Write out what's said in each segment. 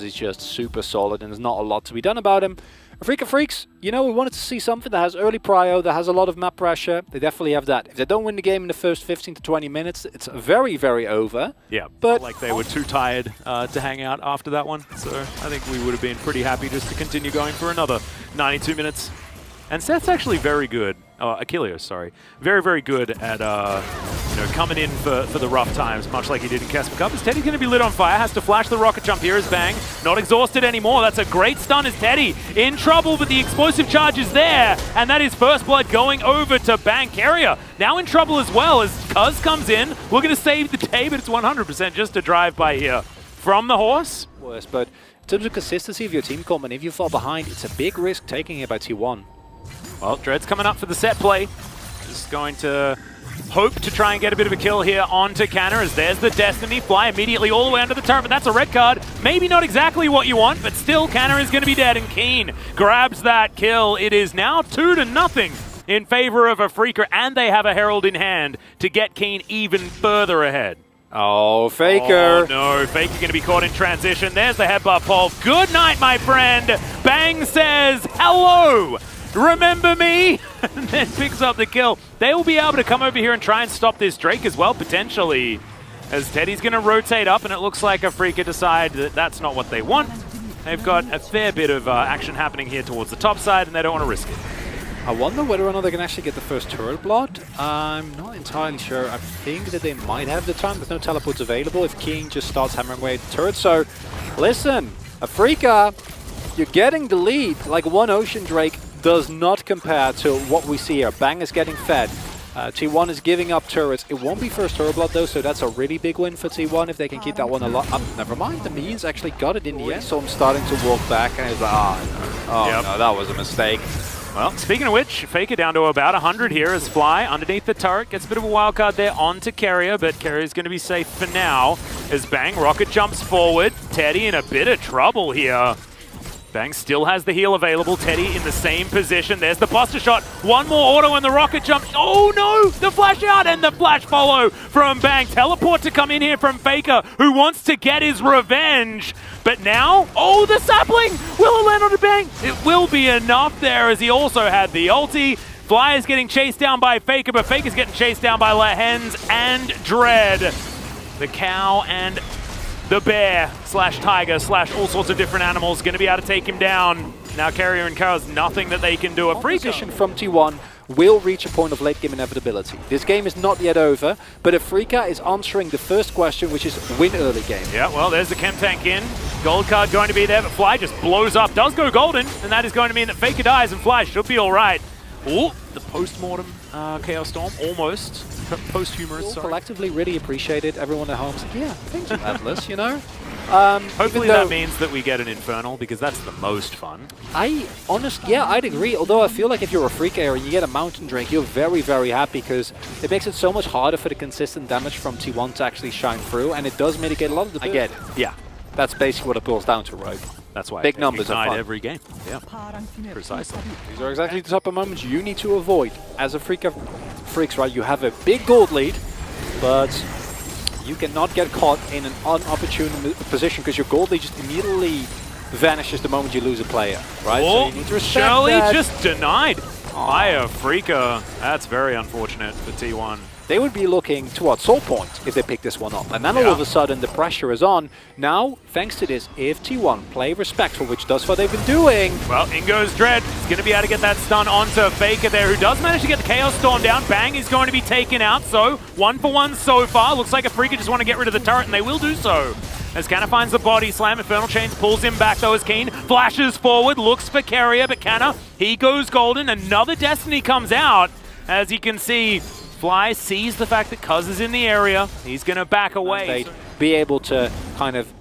He's just super solid and there's not a lot to be done about him. Afreeca Freecs, you know, we wanted to see something that has early prio, that has a lot of map pressure. They definitely have that. If they don't win the game in the first 15 to 20 minutes, it's very, very over. Yeah, but like they were too tired to hang out after that one. So I think we would have been pretty happy just to continue going for another 92 minutes. And Seth's actually very good, Achilles, sorry, very, very good at you know, coming in for the rough times, much like he did in Casper Cup. As Teddy's going to be lit on fire, has to flash the rocket jump here as Bang. Not exhausted anymore. That's a great stun as Teddy in trouble, but the explosive charge is there, and that is first blood going over to Bang. Carrier now in trouble as well as Cuz comes in. We're going to save the day, but it's 100% just a drive by here from the horse. Worse, but in terms of consistency of your team comp, and if you fall behind, it's a big risk taking it by T1. Well, Dread's coming up for the set play. Just going to hope to try and get a bit of a kill here onto Canna as there's the Destiny. Fly immediately all the way under the turret, but that's a red card. Maybe not exactly what you want, but still Canna is going to be dead, and Keen grabs that kill. It is now 2-0 in favor of Afreeca, and they have a Herald in hand to get Keen even further ahead. Oh, Faker. Oh, no. Faker going to be caught in transition. There's the headbutt pole. Good night, my friend. Bang says, hello. Remember me? And then picks up the kill. They will be able to come over here and try and stop this Drake as well, potentially. As Teddy's going to rotate up, and it looks like Afreeca decide that that's not what they want. They've got a fair bit of action happening here towards the top side, and they don't want to risk it. I wonder whether or not they can actually get the first turret blood. I'm not entirely sure. I think that they might have the time. There's no teleports available if King just starts hammering away at the turret. So, listen, Afreeca, you're getting the lead. Like one Ocean Drake does not compare to what we see here. Bang is getting fed. T1 is giving up turrets. It won't be first turret blood though, so that's a really big win for T1 if they can keep that one a lot up. Never mind, the Means actually got it in the end. So I'm starting to walk back and he's like, no, that was a mistake. Well, speaking of which, Faker down to about 100 here as Fly underneath the turret. Gets a bit of a wild card there onto Carrier, but Carrier's going to be safe for now. As Bang rocket jumps forward. Teddy in a bit of trouble here. Bang still has the heal available. Teddy in the same position. There's the buster shot. One more auto and the rocket jump. Oh no! The flash out and the flash follow from Bang. Teleport to come in here from Faker, who wants to get his revenge. But now, oh, the sapling! Will it land on the Bang? It will be enough there as he also had the ulti. Fly is getting chased down by Faker, but Faker's getting chased down by Lehens and Dread. The cow and the bear slash tiger slash all sorts of different animals going to be able to take him down. Now Carrier and Carl's nothing that they can do. A free position from T1 will reach a point of late game inevitability. This game is not yet over, but Afreeca is answering the first question, which is win early game. Yeah, well, there's the chem tank in. Gold card going to be there, but Fly just blows up. Does go golden, and that is going to mean that Faker dies and Fly should be all right. Ooh, the post-mortem Chaos Storm, almost. Post-humorous, sorry. Collectively really appreciated. Everyone at home's like, yeah, thank you, Atlas, you know? Hopefully that means that we get an Infernal, because that's the most fun. I'd agree. Although I feel like if you're a Afreeca and you get a Mountain Drake, you're very, very happy, because it makes it so much harder for the consistent damage from T1 to actually shine through, and it does mitigate a lot of the... I get it. Yeah. That's basically what it boils down to, right? That's why big numbers are fun. Every game. Yeah, precisely. These are exactly the type of moments you need to avoid as a Afreeca Freecs, right? You have a big gold lead, but you cannot get caught in an unopportune position because your gold lead just immediately vanishes the moment you lose a player, right? Oh, so you need to respect Shirley that. just denied by Afreeca. That's very unfortunate for T1. They would be looking towards Soul Point if they pick this one up. And then all of a sudden the pressure is on. Now, thanks to this, if T1 play respectful, which does what they've been doing. Well, in goes Dread. He's going to be able to get that stun onto Faker there, who does manage to get the Chaos Storm down. Bang is going to be taken out, so 1-for-1 so far. Looks like Afreeca just want to get rid of the turret, and they will do so. As Canna finds the body slam, Infernal Chains pulls him back though as Keen flashes forward, looks for Carrier, but Canna, he goes golden. Another Destiny comes out. As you can see, Fly sees the fact that Cuz is in the area. He's going to back away. They'd be able to kind of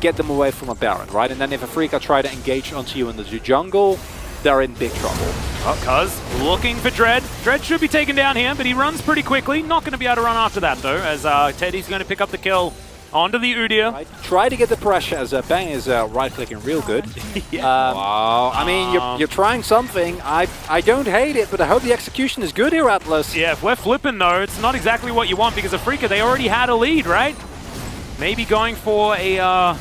get them away from a Baron, right? And then if Afreeca try to engage onto you in the jungle, they're in big trouble. Oh, Cuz looking for Dread. Dread should be taken down here, but he runs pretty quickly. Not going to be able to run after that, though, as Teddy's going to pick up the kill onto the Udyr. Right. Try to get the pressure as Bang is right-clicking real good. Wow. I mean, you're trying something. I don't hate it, but I hope the execution is good here, Atlas. Yeah, if we're flipping, though, it's not exactly what you want, because Afreeca, they already had a lead, right? Maybe going for a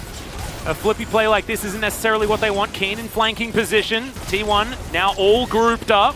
A flippy play like this isn't necessarily what they want. Keen in flanking position. T1 now all grouped up.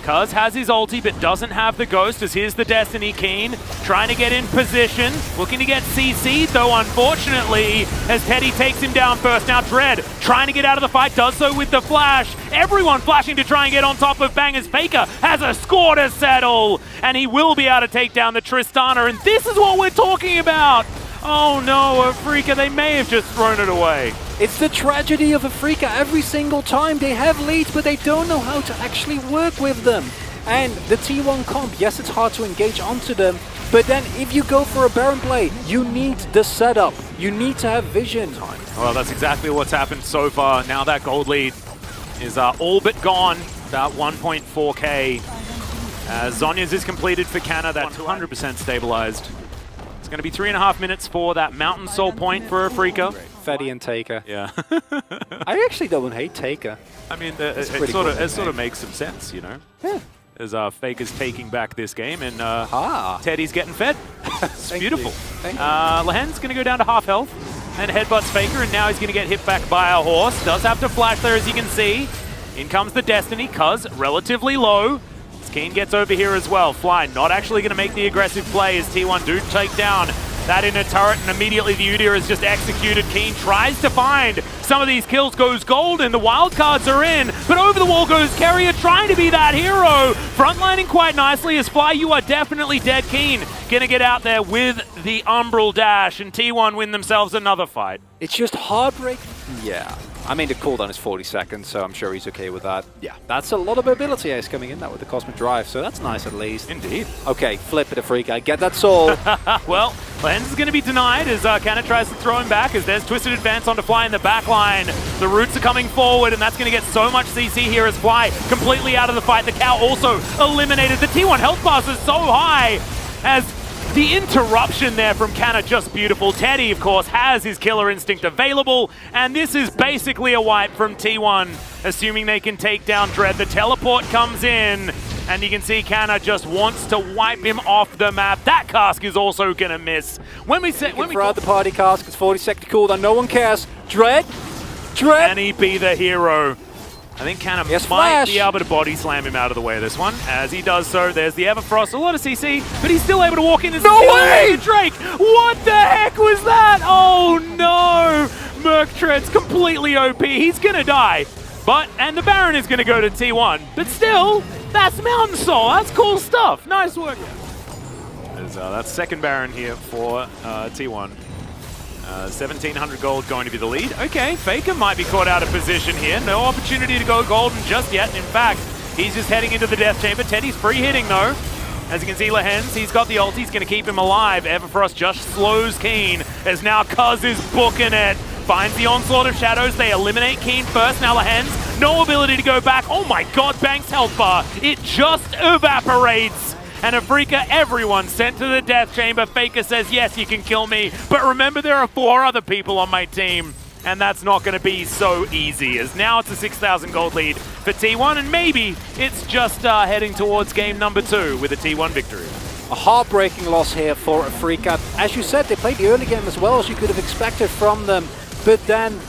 Cuz has his ulti but doesn't have the ghost, as here's the Destiny. Keen trying to get in position, looking to get CC'd though, unfortunately, as Teddy takes him down first. Now Dread trying to get out of the fight, does so with the flash. Everyone flashing to try and get on top of Bang, as Faker has a score to settle, and he will be able to take down the Tristana, and this is what we're talking about! Oh no, Afreeca, they may have just thrown it away. It's the tragedy of Afreeca every single time. They have leads, but they don't know how to actually work with them. And the T1 comp, yes, it's hard to engage onto them, but then if you go for a Baron play, you need the setup. You need to have vision. Well, that's exactly what's happened so far. Now that gold lead is all but gone, about 1.4k. Zhonya's is completed for Canna, that 200% stabilized. It's going to be 3.5 minutes for that Mountain Soul point for Afreeca. Fetty and Taker. Yeah. I actually don't hate Taker. I mean, it sort of makes some sense, you know? Yeah. As Faker's taking back this game, and Teddy's getting fed. It's beautiful. Lahen's going to go down to half health and headbutts Faker, and now he's going to get hit back by a horse. Does have to flash there, as you can see. In comes the Destiny, Cuz relatively low. Keen gets over here as well. Fly not actually going to make the aggressive play, as T1 do take down that inner turret, and immediately the Udyr is just executed. Keen tries to find some of these kills, goes gold, and the wildcards are in, but over the wall goes Carrier, trying to be that hero. Frontlining quite nicely, as Fly, you are definitely dead. Keen gonna get out there with the Umbral dash, and T1 win themselves another fight. It's just heartbreaking. Yeah. I mean, the cooldown is 40 seconds, so I'm sure he's okay with that. Yeah, that's a lot of mobility ace coming in that with the Cosmic Drive, so that's nice at least. Indeed. Okay, flip it, Afreeca. Get that soul. Well, Lens is going to be denied as Canna tries to throw him back, as there's Twisted Advance onto Fly in the back line. The Roots are coming forward, and that's going to get so much CC here as Fly completely out of the fight. The Cow also eliminated. The T1 health bars is so high, as the interruption there from Canna, just beautiful. Teddy, of course, has his killer instinct available, and this is basically a wipe from T1, assuming they can take down Dread. The teleport comes in, and you can see Canna just wants to wipe him off the map. That cask is also gonna miss. When we throw out the party cask, it's 40-second cooldown, no one cares. Dread! Can he be the hero? I think Canna might be able to body slam him out of the way of this one. As he does so, there's the Everfrost, a lot of CC, but he's still able to walk in. No way! Drake! What the heck was that? Oh no! Merktread's completely OP. He's gonna die. And the Baron is gonna go to T1. But still, that's Mountain Soul. That's cool stuff. Nice work. That's second Baron here for T1. 1,700 gold going to be the lead. Okay, Faker might be caught out of position here. No opportunity to go golden just yet. And in fact, he's just heading into the Death Chamber. Teddy's free hitting though. As you can see, Lahen's, he's got the ult. He's going to keep him alive. Everfrost just slows Keen, as now Cuz is booking it. Finds the Onslaught of Shadows. They eliminate Keen first. Now Lahen's, no ability to go back. Oh my god, Bank's health bar. It just evaporates. And Afreeca, everyone sent to the Death Chamber. Faker says, yes, you can kill me, but remember there are 4 other people on my team, and that's not going to be so easy, as now it's a 6,000 gold lead for T1, and maybe it's just heading towards game number 2 with a T1 victory. A heartbreaking loss here for Afreeca. As you said, they played the early game as well as you could have expected from them, but then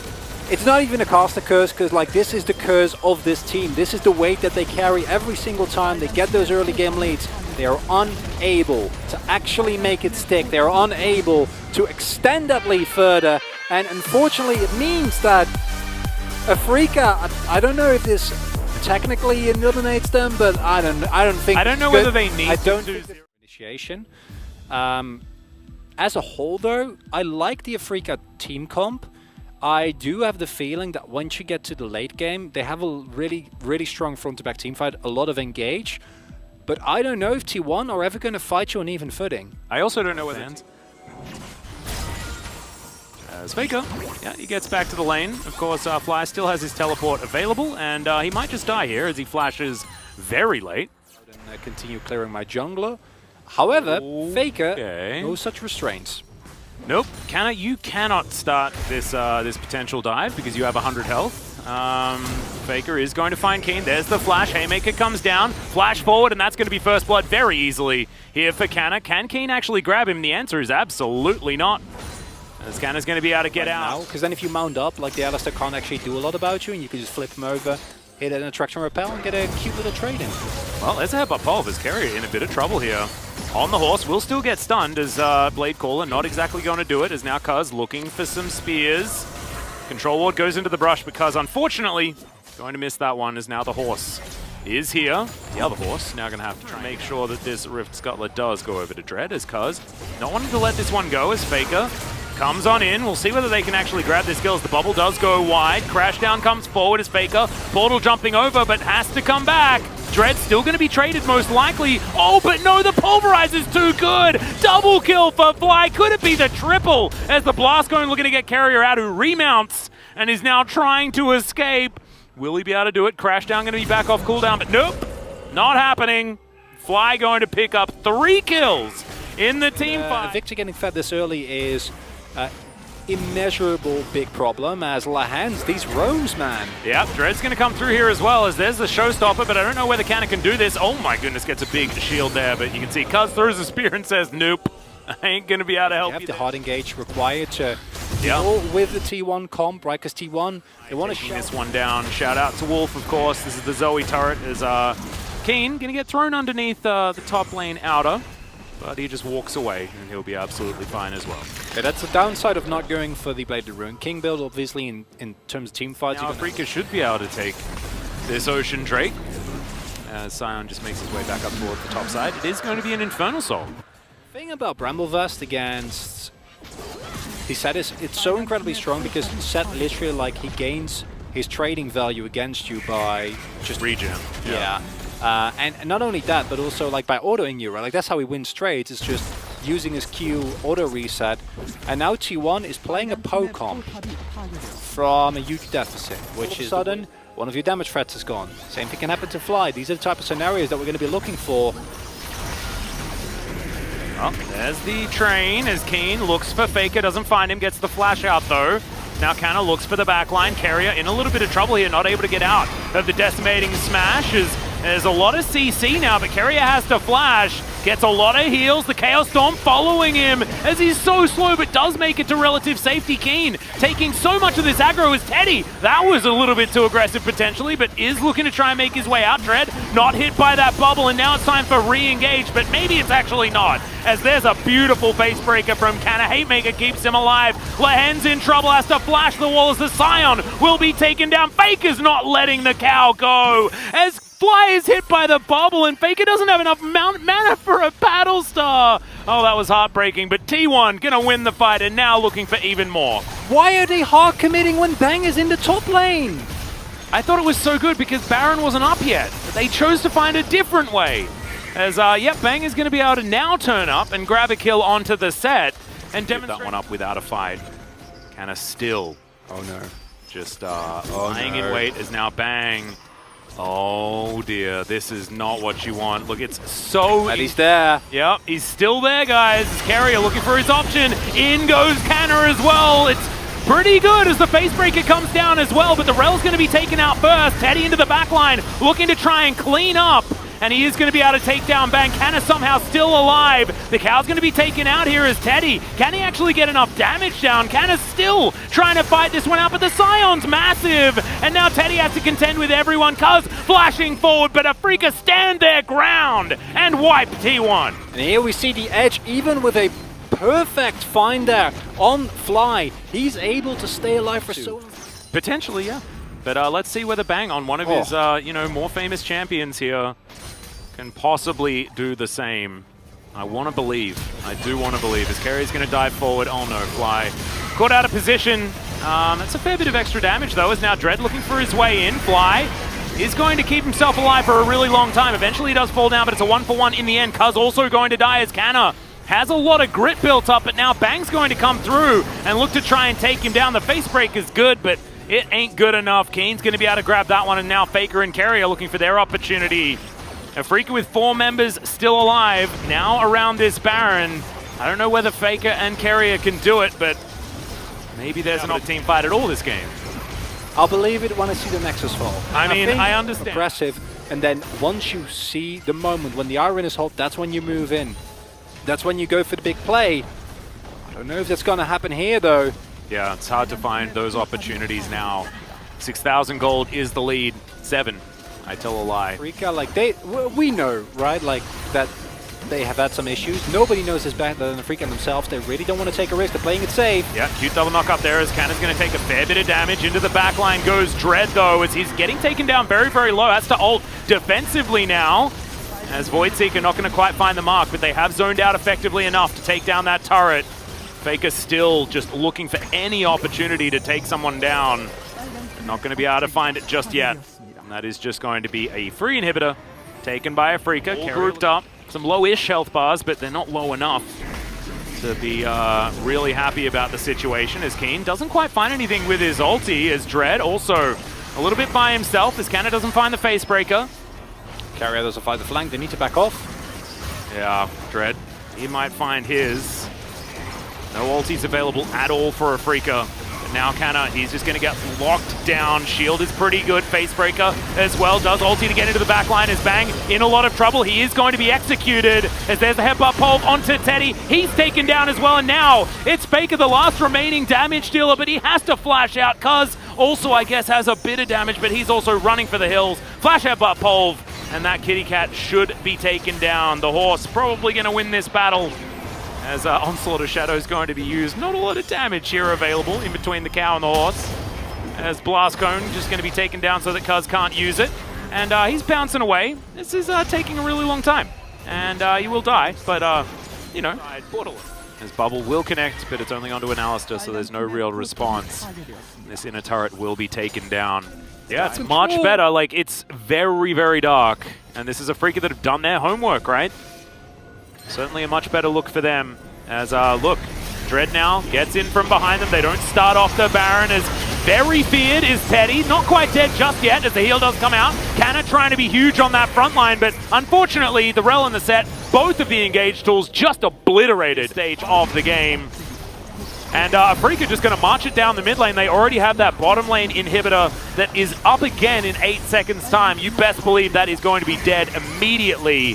it's not even a caster curse, because like this is the curse of this team. This is the weight that they carry every single time they get those early game leads. They are unable to actually make it stick. They are unable to extend that lead further. And unfortunately, it means that Afreeca, I don't know if this technically eliminates them, but I don't think. I don't know whether they need to do initiation. As a whole, though, I like the Afreeca team comp. I do have the feeling that once you get to the late game, they have a really strong front-to-back team fight, a lot of engage. But I don't know if T1 are ever going to fight you on even footing. I also don't know where that ends. As Faker, yeah, he gets back to the lane. Of course, Fly still has his teleport available, and he might just die here as he flashes very late. And continue clearing my jungler. However, Faker, no such restraints. Nope, you cannot start this this potential dive because you have 100 health. Faker is going to find Keen. There's the flash. Haymaker comes down. Flash forward, and that's going to be first blood very easily here for Canna. Can Keen actually grab him? The answer is absolutely not. As Canna's going to be able to get out. Because then if you mount up, like the Alistair can't actually do a lot about you, and you can just flip him over, hit an attraction repel, and get a cute little trade in. Well, there's a headbutt pulve as Carrier in a bit of trouble here. On the horse, will still get stunned as Blade Caller not exactly going to do it, as now Cuz looking for some spears. Control Ward goes into the brush because unfortunately, going to miss that one as now the horse is here. The other horse now going to have to try and make sure that this Rift Scuttler does go over to Dread as Cuz not wanting to let this one go as Faker comes on in. We'll see whether they can actually grab this kill as the bubble does go wide. Crashdown comes forward as Faker. Portal jumping over but has to come back. Dread still going to be traded most likely. Oh, but no, the Pulverize is too good. Double kill for Fly. Could it be the triple as the Blast going looking to get Carrier out who remounts and is now trying to escape. Will he be able to do it? Crashdown going to be back off cooldown, but nope, not happening. Fly going to pick up 3 kills in the team fight. Victor getting fed this early is immeasurable big problem as Lahans, these roams, man. Yep, Dread's going to come through here as well as there's the showstopper, but I don't know whether Canna can do this. Oh my goodness, gets a big shield there, but you can see Cuz throws a spear and says, nope, I ain't going to be able to help you. Have the hard engage required to deal with the T1 comp, right? Because T1, they want to shut this one down. Shout out to Wolf, of course. This is the Zoe turret. Is Keen going to get thrown underneath the top lane outer. But he just walks away, and he'll be absolutely fine as well. Yeah, that's the downside of not going for the Bladed Ruin King build, obviously, in terms of team fights. Now Afreeca should be able to take this Ocean Drake. Sion just makes his way back up towards the top side. It is going to be an Infernal Soul. The thing about Bramblevest against his set is it's so incredibly strong because his set literally, like, he gains his trading value against you by just regen. Yeah. And not only that, but also like by autoing you, right? Like that's how he wins trades. It's just using his Q auto reset. And now T1 is playing a Poe comp from a huge deficit, which is sudden. One of your damage threats is gone. Same thing can happen to Fly. These are the type of scenarios that we're going to be looking for. Well, there's the train as Keen looks for Faker, doesn't find him, gets the flash out though. Now Canna looks for the backline. Carrier in a little bit of trouble here, not able to get out of the decimating smash. There's a lot of CC now, but Carrier has to flash. Gets a lot of heals. The Chaos Storm following him as he's so slow, but does make it to relative safety. Keen taking so much of this aggro is Teddy. That was a little bit too aggressive potentially, but is looking to try and make his way out. Dread not hit by that bubble, and now it's time for re-engage, but maybe it's actually not, as there's a beautiful face breaker from Canna. Hatemaker keeps him alive. Lahen's in trouble, has to flash the wall as the Scion will be taken down. Faker's not letting the cow go as Fly is hit by the bubble, and Faker doesn't have enough mana for a Battle Star. Oh, that was heartbreaking, but T1 gonna win the fight, and now looking for even more. Why are they hard committing when Bang is in the top lane? I thought it was so good because Baron wasn't up yet, but they chose to find a different way. As, yep, Bang is gonna be able to now turn up and grab a kill onto the set and demonstrate that one up without a fight. Canna still, oh no, just lying in wait as now Bang. Oh dear, this is not what you want. Look, it's so... And he's there. Yep, he's still there, guys. As Carrier looking for his option. In goes Canna as well. It's pretty good as the Facebreaker comes down as well, but the Rel's going to be taken out first. Teddy into the back line, looking to try and clean up. And he is going to be able to take down Bang. Canna somehow still alive. The cow's going to be taken out here as Teddy. Can he actually get enough damage down? Canna's still trying to fight this one out, but the Scion's massive. And now Teddy has to contend with everyone. Cuz flashing forward, but Afreeca stand their ground and wipe T1. And here we see the edge, even with a perfect find there on Fly. He's able to stay alive for so long. Potentially, yeah. But let's see whether Bang on one of his, more famous champions here can possibly do the same. I want to believe. I do want to believe. As Carrier's going to dive forward. Oh no, Fly caught out of position. That's a fair bit of extra damage though, as now Dread looking for his way in. Fly is going to keep himself alive for a really long time. Eventually he does fall down, but it's a 1-for-1 in the end. Cuz also going to die as Canna has a lot of grit built up, but now Bang's going to come through and look to try and take him down. The face break is good, but it ain't good enough. Keen's going to be able to grab that one, and now Faker and Carrier looking for their opportunity. Afreeca with 4 members still alive, now around this Baron. I don't know whether Faker and Carrier can do it, but maybe there's not a team fight at all this game. I'll believe it when I see the Nexus fall. I mean, I understand. Aggressive, and then once you see the moment when the Iron is hot, that's when you move in. That's when you go for the big play. Don't know if that's going to happen here, though. Yeah, it's hard to find those opportunities now. 6,000 gold is the lead. 7. I tell a lie. Afreeca, like, we know, right, like, that they have had some issues. Nobody knows this better than Afreeca themselves. They really don't want to take a risk. They're playing it safe. Yeah, cute double knock up there as Canna's going to take a fair bit of damage. Into the back line goes Dread, though, as he's getting taken down very, very low. Has to ult defensively now, as Voidseeker not going to quite find the mark, but they have zoned out effectively enough to take down that turret. Faker still just looking for any opportunity to take someone down. Not going to be able to find it just yet. And that is just going to be a free inhibitor taken by Afreeca. All grouped up. Some low-ish health bars, but they're not low enough to be really happy about the situation, as Keen doesn't quite find anything with his ulti, as Dread also a little bit by himself, as Canna doesn't find the face breaker. Carrier doesn't find the flank. They need to back off. Yeah, Dread, he might find his. No ultis available at all for Afreeca. But now Canna, he's just going to get locked down. Shield is pretty good. Facebreaker as well. Does ulti to get into the back line. Is Bang in a lot of trouble. He is going to be executed as there's the headbutt pole onto Teddy. He's taken down as well. And now it's Faker, the last remaining damage dealer, but he has to flash out. Cuz also, I guess, has a bit of damage, but he's also running for the hills. Flash headbutt pole. And that kitty cat should be taken down. The horse probably going to win this battle, as Onslaught of Shadow is going to be used. Not a lot of damage here available in between the cow and the horse, as Blast Cone just going to be taken down so that Cuz can't use it. And he's bouncing away. This is taking a really long time. And he will die, but, you know, his bubble will connect, but it's only onto an Alistair, so there's no real response. This inner turret will be taken down. Yeah, it's much better. Like, it's very, very dark. And this is Afreeca that have done their homework, right? Certainly a much better look for them. As, look, Dread now gets in from behind them. They don't start off the Baron, as very feared is Teddy. Not quite dead just yet, as the heal does come out. Canna trying to be huge on that front line, but unfortunately, the Rel and the Set, both of the engage tools just obliterated stage of the game. And Afreeca just going to march it down the mid lane. They already have that bottom lane inhibitor that is up again in 8 seconds time. You best believe that is going to be dead immediately,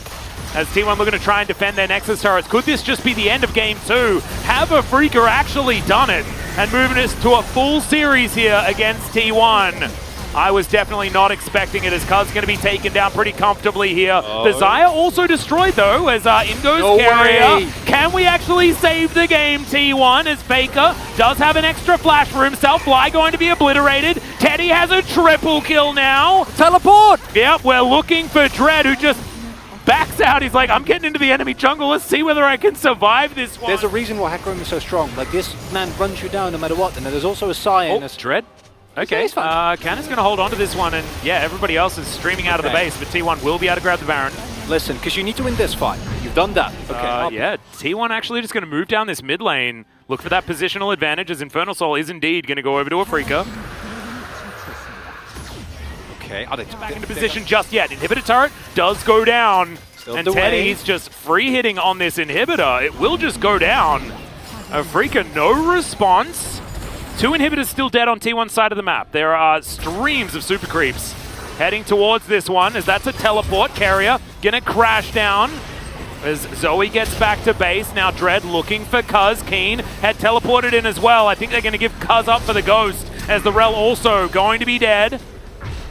as T1 looking to try and defend their Nexus turrets. Could this just be the end of game 2? Have Afreeca actually done it and moving us to a full series here against T1? I was definitely not expecting it, as Cuz going to be taken down pretty comfortably here. The Xayah also destroyed, though, as in goes Carrier. Can we actually save the game, T1, as Faker does have an extra flash for himself. Fly going to be obliterated. Teddy has a triple kill now. Teleport! Yep, we're looking for Dread, who just backs out. He's like, I'm getting into the enemy jungle. Let's see whether I can survive this one. There's a reason why Hecarim is so strong. Like, this man runs you down no matter what. And there's also a Scion. Dread? Okay, Canna's going to hold on to this one, and yeah, everybody else is streaming out of the base, but T1 will be able to grab the Baron. Listen, because you need to win this fight. You've done that. Okay. Yeah, T1 actually just going to move down this mid lane, look for that positional advantage, as Infernal Soul is indeed going to go over to Afreeca. Okay, back into position just yet. Inhibitor turret does go down, and Teddy's just free hitting on this inhibitor. It will just go down. Afreeca, no response. 2 inhibitors still dead on T1's side of the map. There are streams of super creeps heading towards this one, as that's a teleport. Carrier gonna crash down as Zoe gets back to base. Now Dread looking for Cuz. Keen had teleported in as well. I think they're gonna give Cuz up for the Ghost, as the Rel also going to be dead.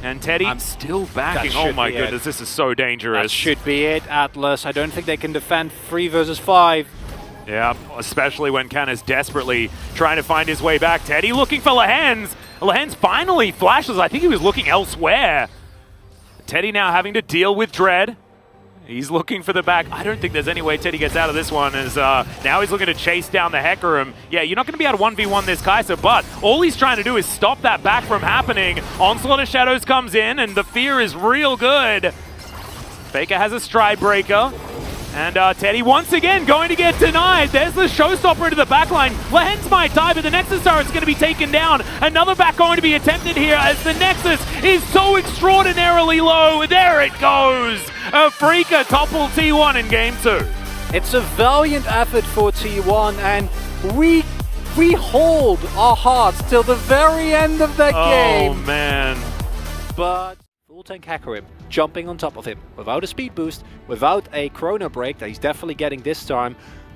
And Teddy still backing. Oh my goodness, this is so dangerous. That should be it, Atlas. I don't think they can defend 3 versus 5. Yeah, especially when Canna's desperately trying to find his way back. Teddy looking for Lehens. Lehens finally flashes. I think he was looking elsewhere. Teddy now having to deal with Dread. He's looking for the back. I don't think there's any way Teddy gets out of this one, as now he's looking to chase down the Hecarim. Yeah, you're not going to be able to 1v1 this Kai'Sa, but all he's trying to do is stop that back from happening. Onslaught of Shadows comes in, and the fear is real good. Faker has a stride breaker. And Teddy once again going to get denied. There's the showstopper into the backline. Lehens might die, but the Nexus turret's going to be taken down. Another back going to be attempted here, as the Nexus is so extraordinarily low. There it goes. Afreeca topple T1 in game 2. It's a valiant effort for T1, and we hold our hearts till the very end of the game. Oh man. But full tank Hecarim jumping on top of him without a speed boost, without a chrono break that he's definitely getting this time.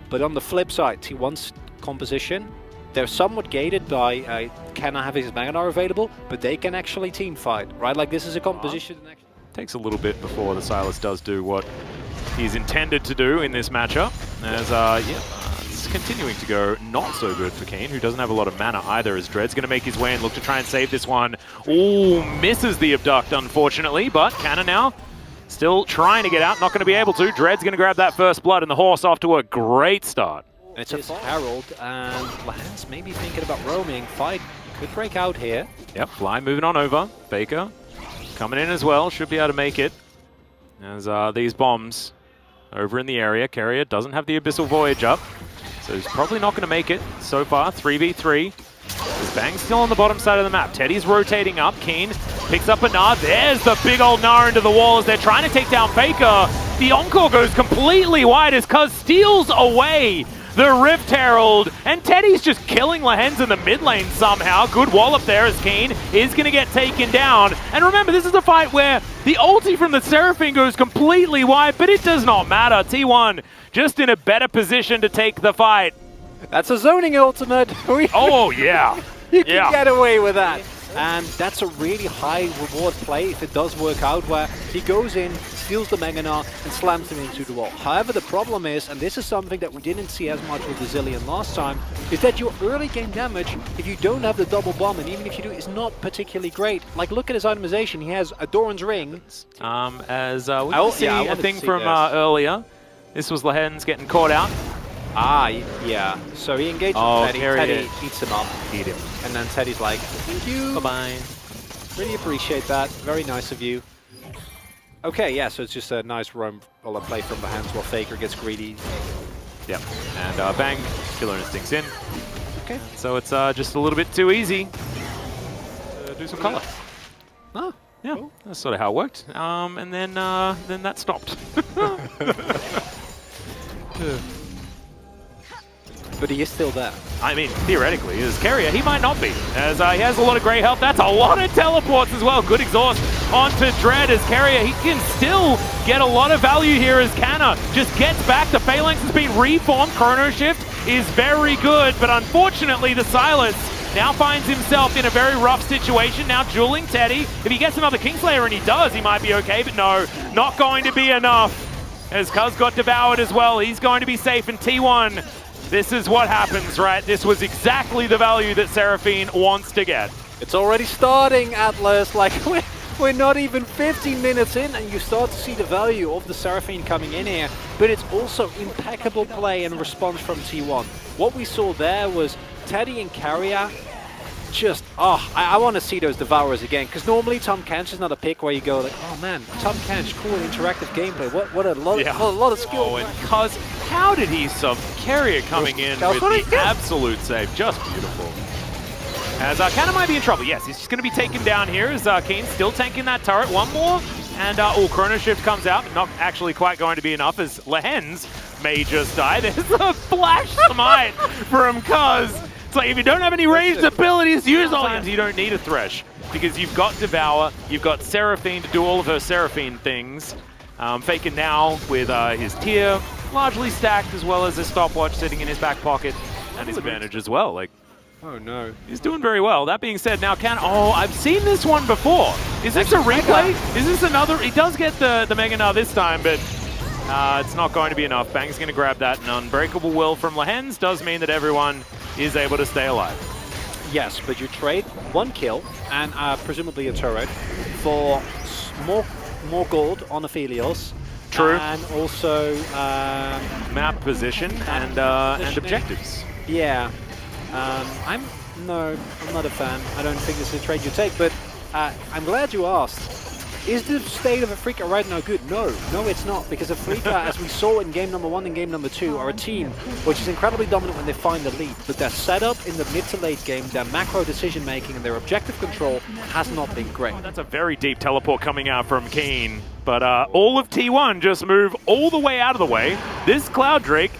But on the flip side, T1's composition. They're somewhat gated by cannot have his Magnar available, but they can actually team fight, right? Like this is a composition. Takes a little bit before the Silas does do what he's intended to do in this matchup. As it's continuing to go not so good for Kane, who doesn't have a lot of mana either, as Dread's going to make his way and look to try and save this one. Ooh, misses the abduct, unfortunately, but Canna now still trying to get out, not going to be able to. Dread's going to grab that first blood, and the horse off to a great start. It's a Herald, and Lance maybe thinking about roaming. Fight could break out here. Yep, Fly moving on over. Faker coming in as well, should be able to make it. As these bombs over in the area. Carrier doesn't have the Abyssal Voyage up, so he's probably not going to make it so far. 3v3. There's Bang still on the bottom side of the map. Teddy's rotating up. Keen picks up a Gnar. There's the big old Gnar into the wall as they're trying to take down Faker. The Encore goes completely wide as Cuz steals away the Rift Herald, and Teddy's just killing Lehens in the mid lane somehow. Good wallop there as Keen is going to get taken down. And remember, this is a fight where the ulti from the Seraphine goes completely wide, but it does not matter. T1 just in a better position to take the fight. That's a zoning ultimate. Oh, yeah. You can get away with that. And that's a really high reward play if it does work out, where he goes in, steals the Mega Gnar, and slams him into the wall. However, the problem is, and this is something that we didn't see as much with the Zillion last time, is that your early game damage, if you don't have the double bomb, and even if you do, is not particularly great. Like, look at his itemization. He has a Doran's Ring. We can see a thing from earlier. This was Lehens getting caught out. Ah, yeah. So he engaged with Teddy. Teddy eats him up. Eat him. And then Teddy's like, thank you. Bye-bye. Really appreciate that. Very nice of you. Okay, yeah, so it's just a nice roam or a play from the hands while Faker gets greedy. Yep. And Bang, Killer Instinct's in. Okay. So it's just a little bit too easy to do some color. Oh, yeah. Cool. That's sort of how it worked. And then that stopped. But he is still there. I mean, theoretically, as Carrier, he might not be, as he has a lot of great health. That's a lot of teleports as well. Good exhaust onto Dread as Carrier. He can still get a lot of value here as Canna just gets back. The Phalanx has been reformed. Chrono Shift is very good, but unfortunately, the Silas now finds himself in a very rough situation. Now dueling Teddy. If he gets another Kingslayer, and he does, he might be okay, but no, not going to be enough. As Cuz got devoured as well, he's going to be safe in T1. This is what happens, right? This was exactly the value that Seraphine wants to get. It's already starting, Atlas. Like, we're not even 15 minutes in, and you start to see the value of the Seraphine coming in here. But it's also impeccable play and response from T1. What we saw there was Teddy and Carrier just, I want to see those Devourers again, because normally Tahm Kench is not a pick where you go like, oh man, Tahm Kench, cool interactive gameplay, what a lot of skill. Oh, and Cuz, how did he sub Carrier coming in with the absolute save? Just beautiful. As Canna might be in trouble. Yes, he's just going to be taken down here as Kane still tanking that turret. One more, and Chrono Shift comes out, but not actually quite going to be enough as Lehens may just die. There's a flash smite from Cuz. It's like, if you don't have any ranged abilities, use all you don't need a Thresh, because you've got Devour, you've got Seraphine to do all of her Seraphine things. Faker now with his tier largely stacked, as well as his stopwatch sitting in his back pocket, and his advantage as well. Like, oh no. He's doing very well. That being said, now I've seen this one before. Is this a replay? Is this another? He does get the Mega Gnar this time, but it's not going to be enough. Bang's going to grab that. An Unbreakable Will from Lehens does mean that everyone is able to stay alive. Yes, but you trade one kill and presumably a turret for more gold on Aphelios. True. And also map position and objectives. Yeah. I'm not a fan. I don't think this is a trade you take, but I'm glad you asked. Is the state of Afreeca right now good? No, it's not, because Afreeca, as we saw in game number 1 and game number 2, are a team which is incredibly dominant when they find the lead, but their setup in the mid to late game, their macro decision making and their objective control has not been great. Oh, that's a very deep teleport coming out from Keen, but all of T1 just move all the way out of the way. This Cloud Drake,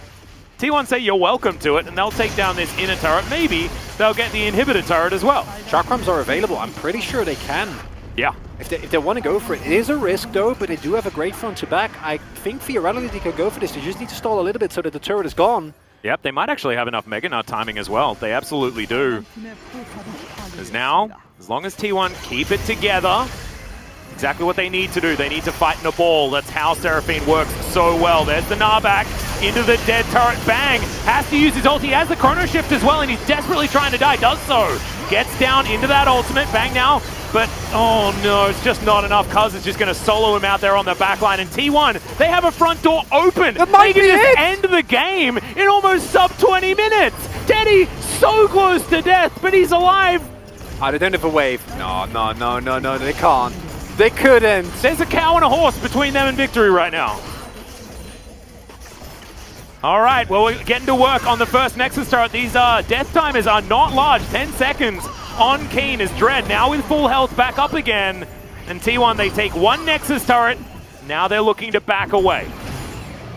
T1 say you're welcome to it, and they'll take down this inner turret. Maybe they'll get the inhibitor turret as well. Chakrams are available. I'm pretty sure they can. Yeah. If they want to go for it. It is a risk though, but they do have a great front to back. I think theoretically they could go for this. They just need to stall a little bit so that the turret is gone. Yep, they might actually have enough Mega Nut timing as well. They absolutely do. Because now, as long as T1 keep it together, exactly what they need to do. They need to fight in a ball. That's how Seraphine works so well. There's the Narbak into the dead turret. Bang! Has to use his ult. He has the chrono shift as well, and he's desperately trying to die. Does so. Gets down into that ultimate. Bang now. But, oh no, it's just not enough. Cuz is just going to solo him out there on the back line. And T1, they have a front door open. That might they be can just it. end the game in almost sub 20 minutes. Teddy, so close to death, but he's alive. Oh, they don't have a wave. No, they can't. They couldn't. There's a cow and a horse between them and victory right now. All right, well, we're getting to work on the first Nexus turret. These death timers are not large. 10 seconds on Keen as Dread now with full health back up again. And T1, they take one Nexus turret. Now they're looking to back away.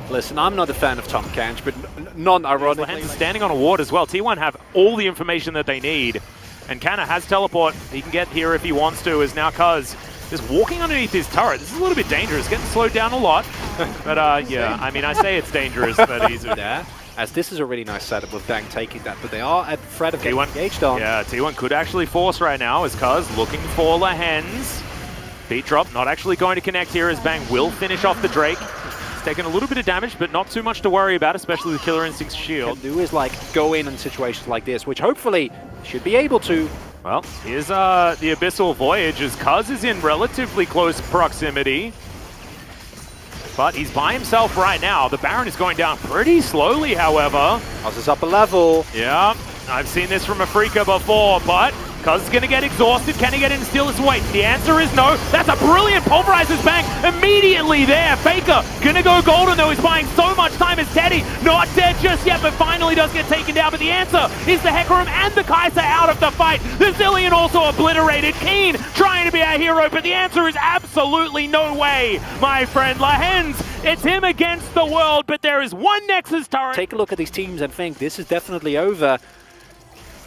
Listen, I'm not a fan of Tom Kench, but non-ironically. Lehens standing on a ward as well. T1 have all the information that they need. And Kanna has teleport. He can get here if he wants to, as now Cuz just walking underneath his turret. This is a little bit dangerous, getting slowed down a lot. But yeah, I mean, I say it's dangerous, but he's there. As this is a really nice setup with Bang taking that, but they are at threat of getting engaged on. Yeah, T1 could actually force right now as Cuz looking for Lehens. Beat drop, not actually going to connect here as Bang will finish off the Drake. He's taken a little bit of damage, but not too much to worry about, especially with Killer Instinct's shield. Can do is like go in situations like this, which hopefully should be able to. Well, here's the Abyssal Voyage as Cuz is in relatively close proximity. But he's by himself right now. The Baron is going down pretty slowly, however. Cuz is up a level. Yeah, I've seen this from Afreeca before, but Cuz is going to get exhausted. Can he get in and steal his weight? The answer is no. That's a brilliant Pulverizer's Bang immediately there. Faker going to go golden, though. He's buying so much time as Teddy. Not dead just yet, but finally does get taken down. But the answer is the Hecarim and the Kai'Sa out of the fight. The Zillion also obliterated. Keen trying to be our hero, but the answer is absolutely no way, my friend. Lehens, it's him against the world, but there is one Nexus turret. Take a look at these teams and think this is definitely over.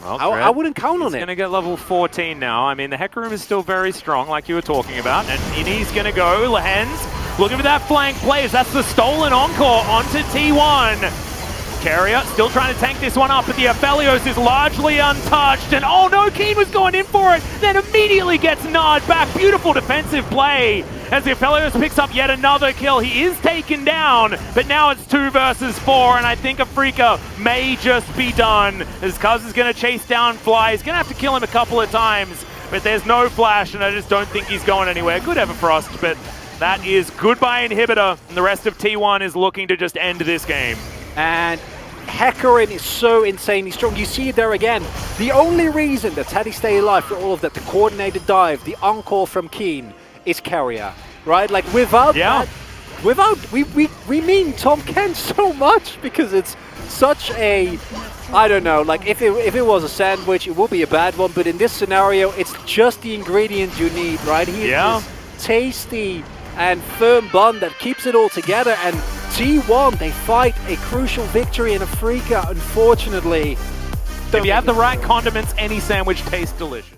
Well, I wouldn't count on it. He's going to get level 14 now. I mean, the Hecarim is still very strong, like you were talking about. And he's going to go. Lehens looking for that flank play as that's the stolen encore onto T1. Carrier still trying to tank this one up, but the Aphelios is largely untouched. And oh no, Keen was going in for it, then immediately gets gnawed back. Beautiful defensive play as the Aphelios picks up yet another kill. He is taken down, but now it's 2 versus 4, and I think Afreeca may just be done as Cuz is going to chase down Fly. He's going to have to kill him a couple of times, but there's no flash, and I just don't think he's going anywhere. Good Everfrost, but that is goodbye Inhibitor, and the rest of T1 is looking to just end this game. And Hecarim is so insanely strong. You see it there again. The only reason that Teddy stayed alive for all of that, the coordinated dive, the encore from Keen, is Carrier, right? Like without that, we mean Tom Kent so much because it's such a, I don't know, like if it was a sandwich, it would be a bad one, but in this scenario, it's just the ingredient you need, right? He is tasty and firm bun that keeps it all together, and T1, they fight a crucial victory in Afreeca, unfortunately. If you have the right condiments, any sandwich tastes delicious.